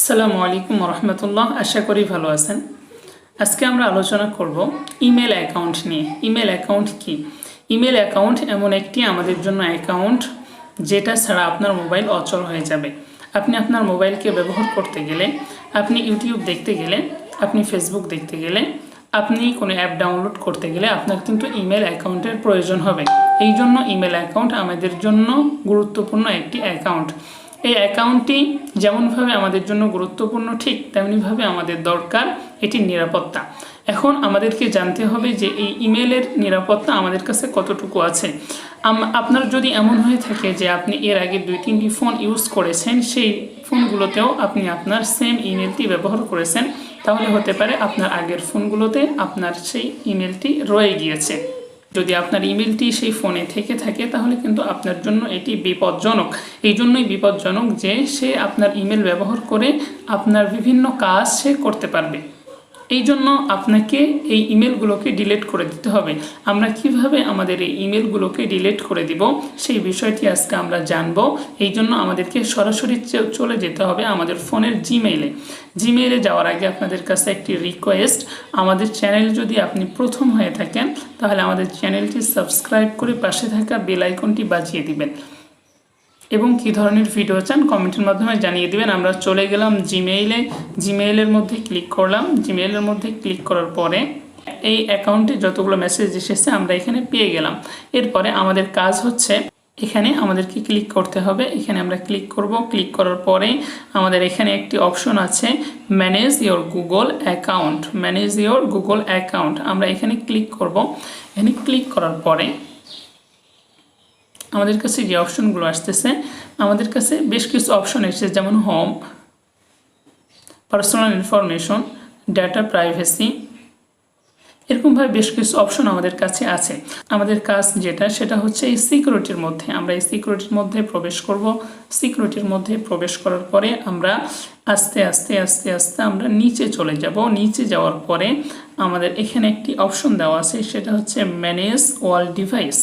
আসসালামু আলাইকুম রহমতুল্লাহ। আশা করি ভালো আছেন। আজকে আমরা আলোচনা করব ইমেল অ্যাকাউন্ট নিয়ে। ইমেল অ্যাকাউন্ট কি? ইমেল অ্যাকাউন্ট এমন একটি আমাদের জন্য অ্যাকাউন্ট যেটা ছাড়া আপনার মোবাইল অচল হয়ে যাবে। আপনি আপনার মোবাইলকে ব্যবহার করতে গেলে, আপনি ইউটিউব দেখতে গেলে, আপনি ফেসবুক দেখতে গেলে, আপনি কোনো অ্যাপ ডাউনলোড করতে গেলে আপনার কিন্তু ইমেল অ্যাকাউন্টের প্রয়োজন হবে। এই জন্য ইমেল অ্যাকাউন্ট আমাদের জন্য গুরুত্বপূর্ণ একটি অ্যাকাউন্ট। এই অ্যাকাউন্টটি যেমনভাবে আমাদের জন্য গুরুত্বপূর্ণ, ঠিক তেমনিভাবে আমাদের দরকার এটির নিরাপত্তা। এখন আমাদেরকে জানতে হবে যে এই ইমেলের নিরাপত্তা আমাদের কাছে কতটুকু আছে। আপনার যদি এমন হয়ে থাকে যে আপনি এর আগে 2-3টি ফোন ইউজ করেছেন, সেই ফোনগুলোতেও আপনি আপনার সেম ইমেলটি ব্যবহার করেছেন, তাহলে হতে পারে আপনার আগের ফোনগুলোতে আপনার সেই ইমেলটি রয়ে গিয়েছে। যদি আপনার ইমেলটি সেই ফোনে থেকে থাকে তাহলে কিন্তু আপনার জন্য এটি বিপজ্জনক। এই জন্যই বিপজ্জনক যে সে আপনার ইমেল ব্যবহার করে আপনার বিভিন্ন কাজ সে করতে পারবে। এই জন্য আপনাকে এই ইমেলগুলোকে ডিলিট করে দিতে হবে। আমরা কিভাবে আমাদের এই ইমেলগুলোকে ডিলিট করে দিব সেই বিষয়টি আজকে আমরা জানব। এই জন্য আমাদেরকে সরাসরি চলে যেতে হবে আমাদের ফোনের জিমেইলে যাওয়ার আগে আপনাদের কাছে একটি রিকোয়েস্ট, আমাদের চ্যানেল যদি আপনি প্রথম হয়ে থাকেন তাহলে আমাদের চ্যানেলটি সাবস্ক্রাইব করে পাশে থাকা বেল আইকনটি বাজিয়ে দিবেন এবং কী ধরনের ভিডিও চান কমেন্টের মাধ্যমে জানিয়ে দিবেন। আমরা চলে গেলাম জিমেইলের মধ্যে ক্লিক করলাম। জিমেইলের মধ্যে ক্লিক করার পরে এই অ্যাকাউন্টে যতগুলো মেসেজ এসেছে আমরা এখানে পেয়ে গেলাম। এরপরে আমাদের কাজ হচ্ছে এখানে আমাদেরকে ক্লিক করতে হবে। এখানে আমরা ক্লিক করব। ক্লিক করার পরে আমাদের এখানে একটি অপশন আছে ম্যানেজ ইওর গুগল অ্যাকাউন্ট। আমরা এখানে ক্লিক করব। এখানে ক্লিক করার পরে আমাদের কাছে যে অপশনগুলো আসতেছে, আমাদের কাছে বেশ কিছু অপশন এসেছে, যেমন home, personal information, data privacy, এরকমভাবে বেশ কিছু অপশন আমাদের কাছে আছে। আমাদের কাজ সেটা হচ্ছে এই সিকিউরিটির মধ্যে। আমরা এই সিকিউরিটির মধ্যে প্রবেশ করব। সিকিউরিটির মধ্যে প্রবেশ করার পরে আমরা আস্তে আস্তে আমরা নিচে চলে যাব। নিচে যাওয়ার পরে আমাদের এখানে একটি অপশন দেওয়া আছে, সেটা হচ্ছে ম্যানেজ অল ডিভাইস।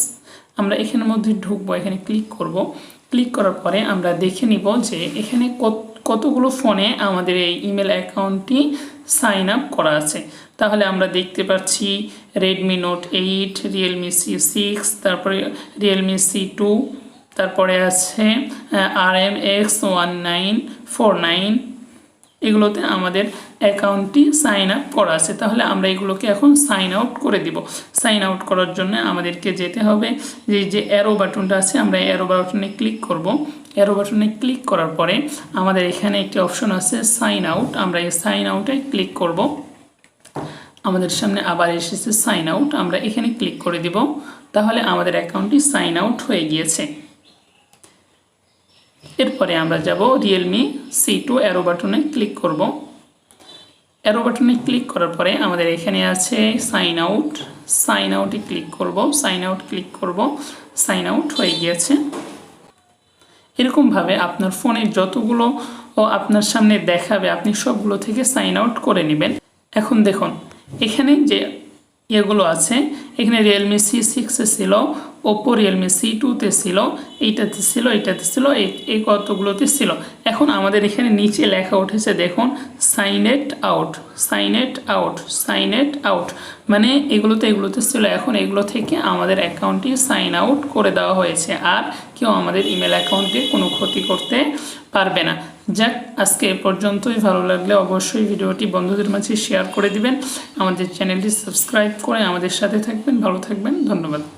আমরা এখানের মধ্যে ঢুকবো, এখানে ক্লিক করব। ক্লিক করার পরে আমরা দেখে নিব যে এখানে কতগুলো ফোনে আমাদের এই ইমেল অ্যাকাউন্টটি সাইন আপ করা আছে। তাহলে আমরা দেখতে পাচ্ছি রেডমি নোট 8, রিয়েলমি C6, তারপরে রিয়েলমি C2, তারপরে আছে RMX1949, এগুলোতে আমাদের অ্যাকাউন্টটি সাইন আপ করা আছে। তাহলে আমরা এগুলোকে এখন সাইন আউট করে দিব। সাইন আউট করার জন্য আমাদেরকে যেতে হবে যে অ্যারো বাটনটা আছে, আমরা অ্যারো বাটনে ক্লিক করব। অ্যারো বাটনে ক্লিক করার পরে আমাদের এখানে একটি অপশন আছে সাইন আউট। আমরা এই সাইন আউটে ক্লিক করব। আমাদের সামনে আবার এসেছে সাইন আউট, আমরা এখানে ক্লিক করে দিব। তাহলে আমাদের অ্যাকাউন্টটি সাইন আউট হয়ে গিয়েছে। এরপরে আমরা যাব রিয়েলমি C2, অ্যারো বাটনে ক্লিক করব। অ্যারো বাটনে ক্লিক করার পরে আমাদের এখানে আছে সাইন আউটে ক্লিক করব। সাইন আউট হয়ে গিয়েছে। এরকমভাবে আপনার ফোনে যতগুলো আপনার সামনে দেখাবে আপনি সবগুলো থেকে সাইন আউট করে নেবেন। এখন দেখুন এখানে যে এগুলো আছে, এখানে রিয়েলমি C6-এ ছিল, ওপো রিয়েলমি C2-তে ছিল, এইটাতে ছিল, এই কতগুলোতে ছিল। এখন আমাদের এখানে নিচে লেখা উঠেছে দেখুন সাইন ইট আউট, মানে এগুলোতে ছিল। এখন এগুলো থেকে আমাদের অ্যাকাউন্টটি সাইন আউট করে দেওয়া হয়েছে, আর কেউ আমাদের ইমেল অ্যাকাউন্টে কোনো ক্ষতি করতে পারবে না। যাক, আজকে এ পর্যন্তই। ভালো লাগলে অবশ্যই ভিডিওটি বন্ধুদের মাঝে শেয়ার করে দিবেন। আমাদের চ্যানেলটি সাবস্ক্রাইব করে আমাদের সাথে থাকবেন। ভালো থাকবেন। ধন্যবাদ।